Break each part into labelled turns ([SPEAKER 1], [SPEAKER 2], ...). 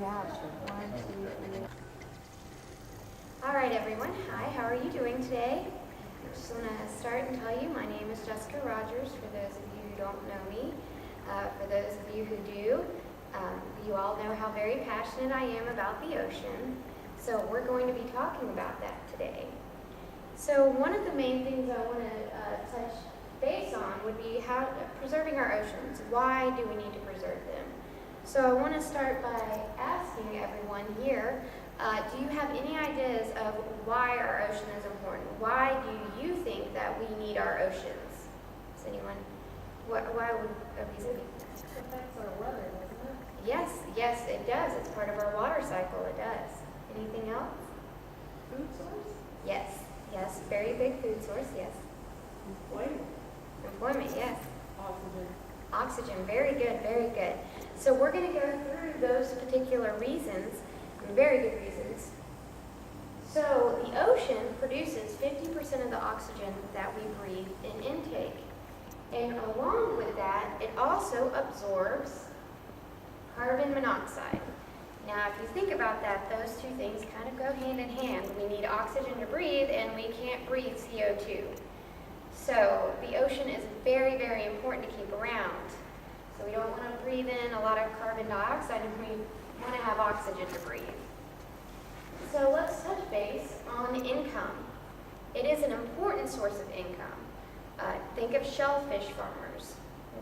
[SPEAKER 1] caption. 1, 2, 3.
[SPEAKER 2] All right, everyone. Hi, how are you doing today? I just want to start and tell you my name is Jessica Rogers, for those of you who don't know me. For those of you who do, you all know how very passionate I am about the ocean. So we're going to be talking about that today. So one of the main things I want to touch base on would be how preserving our oceans. Why do we need to preserve them? So I want to start by asking everyone here, do you have any ideas of why our ocean is important? Why do you think that we need our oceans? Does anyone? Why would a reason be?
[SPEAKER 1] It affects our weather, doesn't it?
[SPEAKER 2] Yes, it does. It's part of our water cycle. It does. Anything else?
[SPEAKER 1] Food source?
[SPEAKER 2] Yes, very big food source. Yes. Employment. Yes. Oxygen. Very good. So we're going to go through those particular reasons, and very good reasons. So the ocean produces 50% of the oxygen that we breathe in intake. And along with that, it also absorbs carbon monoxide. Now, if you think about that, those two things kind of go hand in hand. We need oxygen to breathe, and we can't breathe CO2. So the ocean is very, very important to keep around. So we don't want to breathe in a lot of carbon dioxide, and we want to have oxygen to breathe. So let's touch base on income. It is an important source of income. Think of shellfish farmers,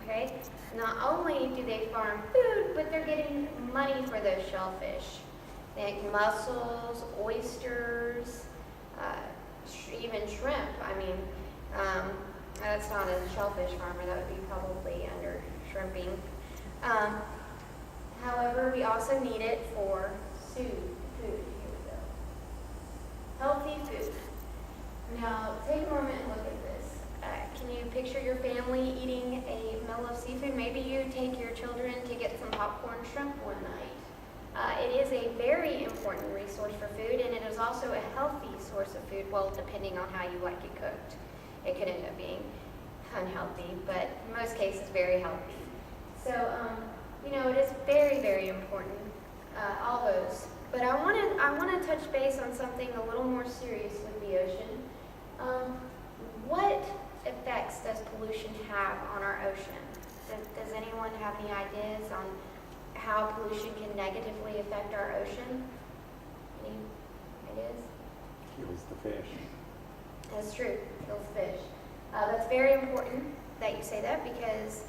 [SPEAKER 2] okay? Not only do they farm food, but they're getting money for those shellfish. They make mussels, oysters, even shrimp. I mean, that's not a shellfish farmer. That would be probably under shrimping. However, we also need it for food. Here we go. Healthy food. Now, take a moment and look at this. Can you picture your family eating a meal of seafood? Maybe you take your children to get some popcorn shrimp one night. It is a very important resource for food, and it is also a healthy source of food, well, depending on how you like it cooked. It could end up being unhealthy, but in most cases, very healthy. So, it is very, very important, all those. But I want to touch base on something a little more serious with the ocean. What effects does pollution have on our ocean? Does anyone have any ideas on how pollution can negatively affect our ocean? Any ideas?
[SPEAKER 3] Kills the fish.
[SPEAKER 2] That's true, kills fish. That's very important that you say that because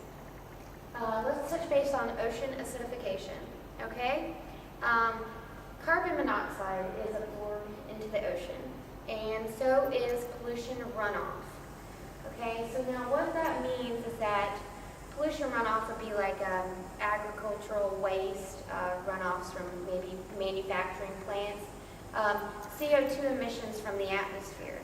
[SPEAKER 2] let's touch base on ocean acidification, okay? Carbon monoxide is absorbed into the ocean, and so is pollution runoff. Okay, so now what that means is that pollution runoff would be like agricultural waste, runoffs from maybe manufacturing plants, CO2 emissions from the atmosphere.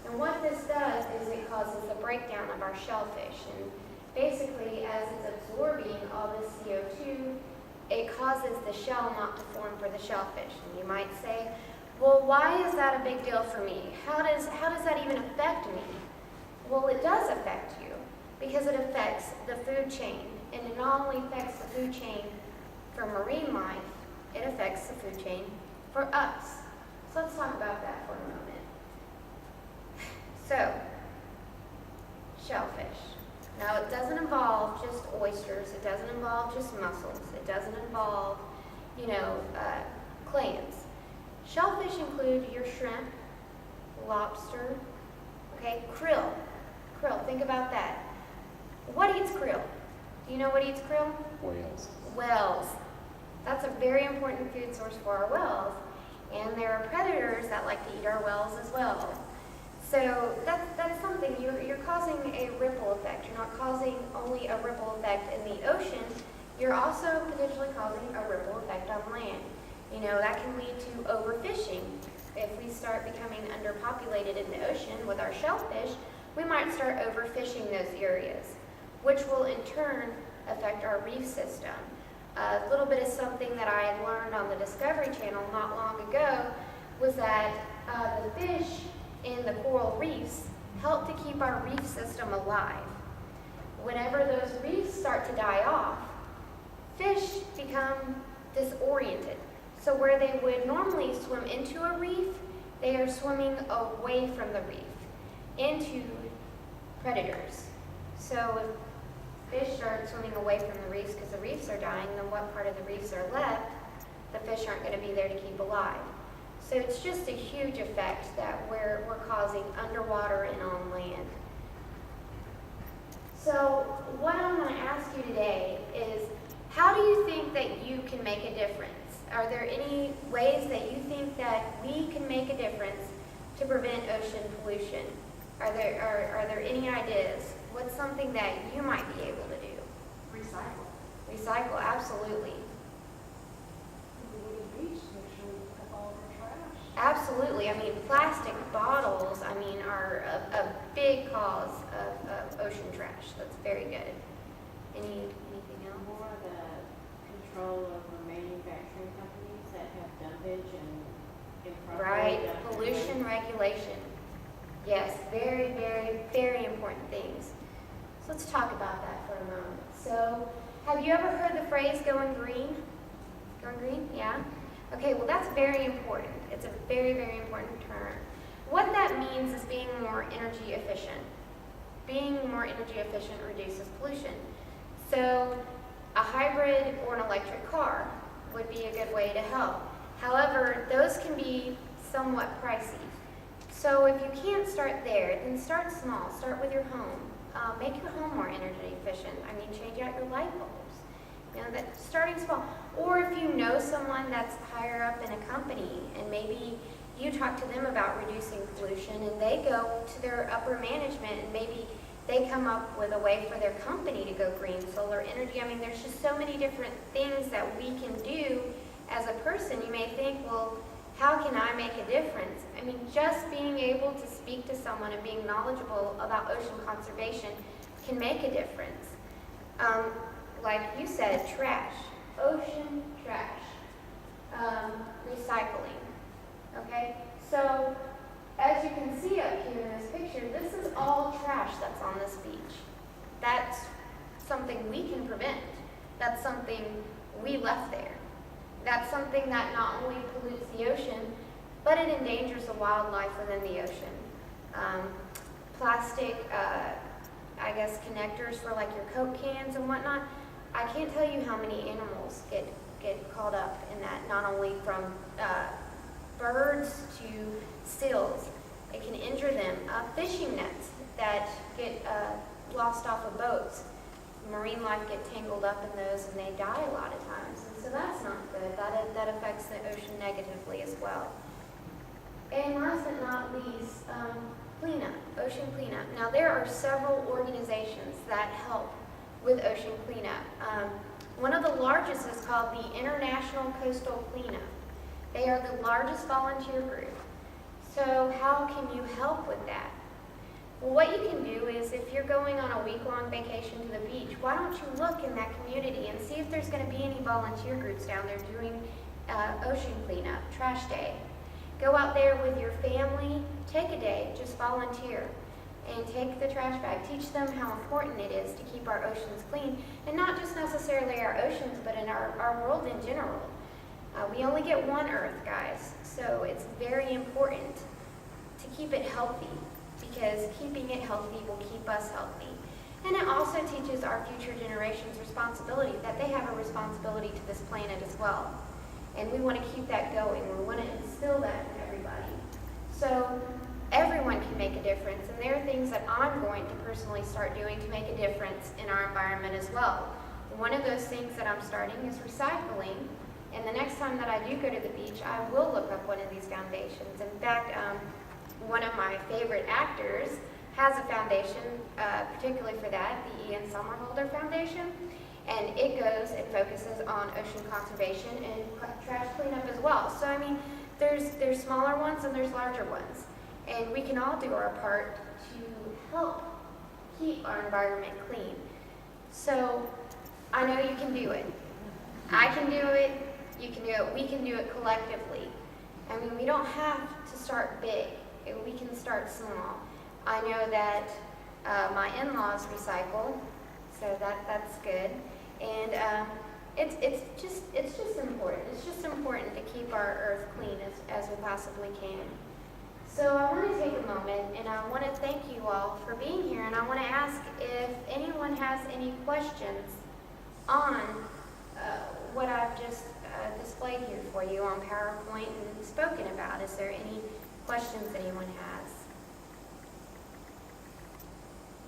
[SPEAKER 2] And what this does is it causes the breakdown of our shellfish. And basically, as it's absorbing all this CO2, it causes the shell not to form for the shellfish. And you might say, well, why is that a big deal for me? How does that even affect me? Well, it does affect you because it affects the food chain. And it not only affects the food chain for marine life, it affects the food chain for us. So let's talk about that for a moment. So, shellfish. Now, it doesn't involve just oysters. It doesn't involve just mussels. It doesn't involve, clams. Shellfish include your shrimp, lobster, okay, krill. Krill, think about that. What eats krill? Do you know what eats krill?
[SPEAKER 3] Whales.
[SPEAKER 2] Whales. That's a very important food source for our whales. And there are predators that like to eat our whales as well. So that's something, you're causing a ripple effect. You're not causing only a ripple effect in the ocean, you're also potentially causing a ripple effect on land. That can lead to overfishing. If we start becoming underpopulated in the ocean with our shellfish, we might start overfishing those areas, which will in turn affect our reef system. A little bit of something that I had learned on the Discovery Channel not long ago was that the fish in the coral reefs help to keep our reef system alive. Whenever those reefs start to die off, fish become disoriented. So where they would normally swim into a reef, they are swimming away from the reef into predators. So if fish start swimming away from the reefs because the reefs are dying, then what part of the reefs are left? The fish aren't going to be there to keep alive. So it's just a huge effect that we're causing underwater and on land. So what I'm going to ask you today is, how do you think that you can make a difference? Are there any ways that you think that we can make a difference to prevent ocean pollution? Are there any ideas? What's something that you might be able to do?
[SPEAKER 1] Recycle.
[SPEAKER 2] Recycle, absolutely.
[SPEAKER 1] The Woody Beach, make sure we pick up all of our trash.
[SPEAKER 2] Absolutely. I mean, plastic bottles, I mean, are a big cause of ocean trash. That's very good. Anything else?
[SPEAKER 4] More the control over manufacturing companies that have dumpage and improper
[SPEAKER 2] Right,
[SPEAKER 4] dumping.
[SPEAKER 2] pollution regulation. Yes, very, very, very important things. So let's talk about that for a moment. So, have you ever heard the phrase going green? Going green? Yeah? Okay, well that's very important. It's a very, very important term. What that means is being more energy efficient. Being more energy efficient reduces pollution. So, a hybrid or an electric car would be a good way to help. However, those can be somewhat pricey. So if you can't start there, then start small. Start with your home. Make your home more energy efficient. I mean, change out your light bulbs. You know, that starting small. Or if you know someone that's higher up in a company and maybe you talk to them about reducing pollution and they go to their upper management and maybe they come up with a way for their company to go green, solar energy. I mean, there's just so many different things that we can do as a person. You may think, well, how can I make a difference? I mean, just being able to speak to someone and being knowledgeable about ocean conservation can make a difference. Like you said, trash, ocean trash, recycling, okay? So, as you can see up here in this picture, this is all trash that's on this beach. That's something we can prevent. That's something we left there. That's something that not only pollutes the ocean, but it endangers the wildlife within the ocean. Plastic, I guess, connectors for like your Coke cans and whatnot. I can't tell you how many animals get caught up in that, not only from birds to seals. It can injure them. Fishing nets that get lost off of boats. Marine life get tangled up in those and they die a lot of times. And so that's not good. That affects the ocean negatively as well. And last but not least, cleanup, ocean cleanup. Now there are several organizations that help with ocean cleanup. One of the largest is called the International Coastal Cleanup. They are the largest volunteer group. So how can you help with that? Well, what you can do is, if you're going on a week-long vacation to the beach, why don't you look in that community and see if there's going to be any volunteer groups down there doing ocean cleanup, trash day. Go out there with your family, take a day, just volunteer, and take the trash bag. Teach them how important it is to keep our oceans clean, and not just necessarily our oceans, but in our world in general. We only get one Earth, guys, so it's very important to keep it healthy, because keeping it healthy will keep us healthy. And it also teaches our future generations responsibility, that they have a responsibility to this planet as well. And we want to keep that going. We want to instill that in everybody. So everyone can make a difference, and there are things that I'm going to personally start doing to make a difference in our environment as well. One of those things that I'm starting is recycling. And the next time that I do go to the beach, I will look up one of these foundations. In fact, one of my favorite actors has a foundation, particularly for that, the Ian Somerhalder Foundation, and it goes and focuses on ocean conservation and trash cleanup as well. So I mean, there's smaller ones and there's larger ones, and we can all do our part to help keep our environment clean. So I know you can do it. I can do it. You can do it. We can do it collectively. I mean, we don't have to start big. We can start small. I know that my in-laws recycle, so that's good. And it's just important. It's just important to keep possibly can. So I want to take a moment and I want to thank you all for being here, and I want to ask if anyone has any questions on what I've just displayed here for you on PowerPoint and spoken about. Is there any questions anyone has?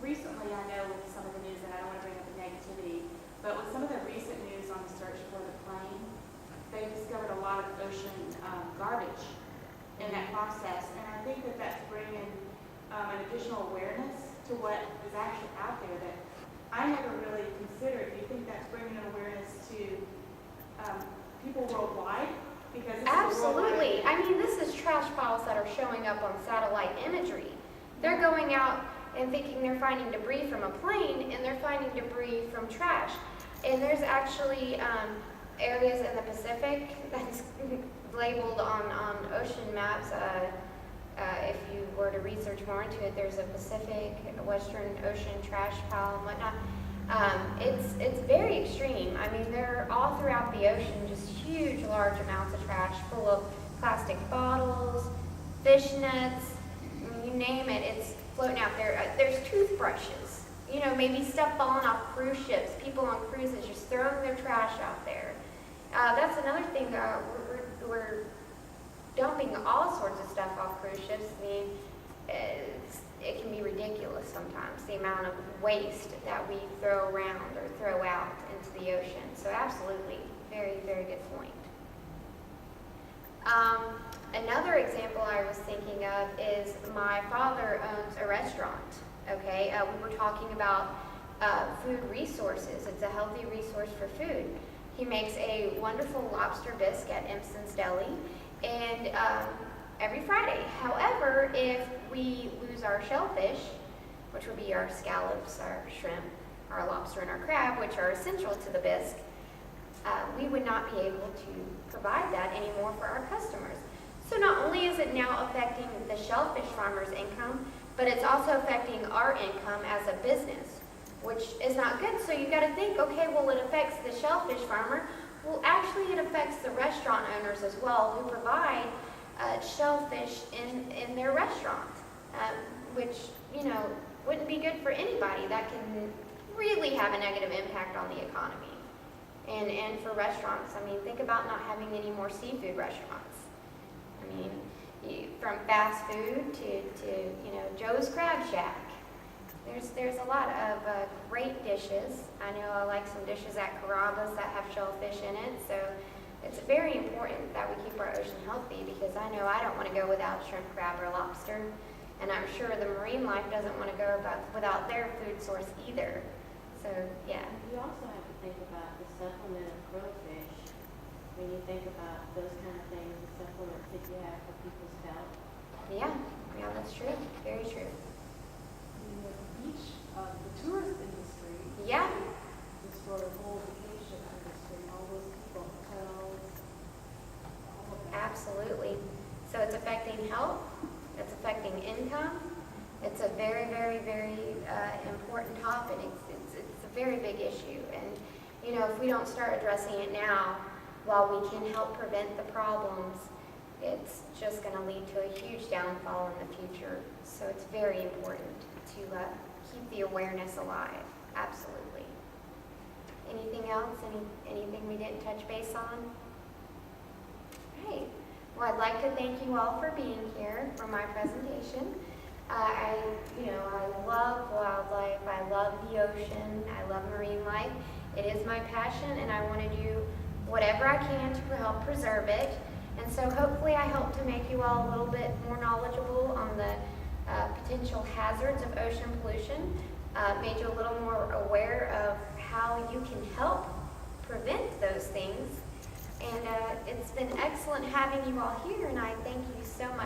[SPEAKER 5] Recently, I know with some of the news, and I don't want to bring up the negativity, but with some of the recent news on the search for the plane, they discovered a lot of ocean garbage in that process, and I think that that's bringing an additional awareness to what is actually out there that I never really considered. Do you think that's bringing an awareness to people worldwide? Because this is a
[SPEAKER 2] Absolutely.
[SPEAKER 5] worldwide-
[SPEAKER 2] I mean, this is trash piles that are showing up on satellite imagery. They're going out and thinking they're finding debris from a plane, and they're finding debris from trash. And there's actually areas in the Pacific that's labeled on ocean maps. If you were to research more into it, there's a Pacific, Western Ocean trash pile and whatnot. It's very extreme. I mean, they're all throughout the ocean, just huge, large amounts of trash full of plastic bottles, fish nets, I mean, you name it, it's floating out there. There's toothbrushes, you know, maybe stuff falling off cruise ships, people on cruises just throwing their trash out there. That's another thing, we're dumping all sorts of stuff off cruise ships. I mean, it can be ridiculous sometimes, the amount of waste that we throw around or throw out into the ocean. So absolutely, very, very good point. Another example I was thinking of is my father owns a restaurant, okay? We were talking about food resources. It's a healthy resource for food. He makes a wonderful lobster bisque at Empson's Deli, and every Friday. However, if we lose our shellfish, which would be our scallops, our shrimp, our lobster, and our crab, which are essential to the bisque, we would not be able to provide that anymore for our customers. So not only is it now affecting the shellfish farmer's income, but it's also affecting our income as a business, which is not good. So you got to think, okay, well, it affects the shellfish farmer. Well, actually, it affects the restaurant owners as well, who provide shellfish in their restaurant, which, you know, wouldn't be good for anybody. That can really have a negative impact on the economy. And for restaurants, I mean, think about not having any more seafood restaurants. I mean, from fast food to you know, Joe's Crab Shack. There's a lot of great dishes. I know I like some dishes at Carrabba's that have shellfish in it, so it's very important that we keep our ocean healthy, because I know I don't want to go without shrimp, crab, or lobster, and I'm sure the marine life doesn't want to go without their food source either. So, yeah.
[SPEAKER 4] You also have to think about the supplement of crowfish. When you think about those kind of things, the supplements that you have for people's health.
[SPEAKER 2] Yeah, that's true. Very true.
[SPEAKER 1] The beach, the tourist industry.
[SPEAKER 2] Yeah.
[SPEAKER 1] The sort of whole vacation industry, all those people, hotels, all of that.
[SPEAKER 2] Absolutely. So it's affecting health, it's affecting income. It's a very, very, very important topic. It's a very big issue. And, you know, if we don't start addressing it now, while we can help prevent the problems, it's just going to lead to a huge downfall in the future. So it's very important to keep the awareness alive. Absolutely. Anything else? Anything we didn't touch base on? Right. Well, I'd like to thank you all for being here for my presentation. I love wildlife. I love the ocean. I love marine life. It is my passion, and I want to do whatever I can to help preserve it. And so hopefully I help to make you all a little bit more knowledgeable on the potential hazards of ocean pollution, made you a little more aware of how you can help prevent those things. And it's been excellent having you all here, and I thank you so much.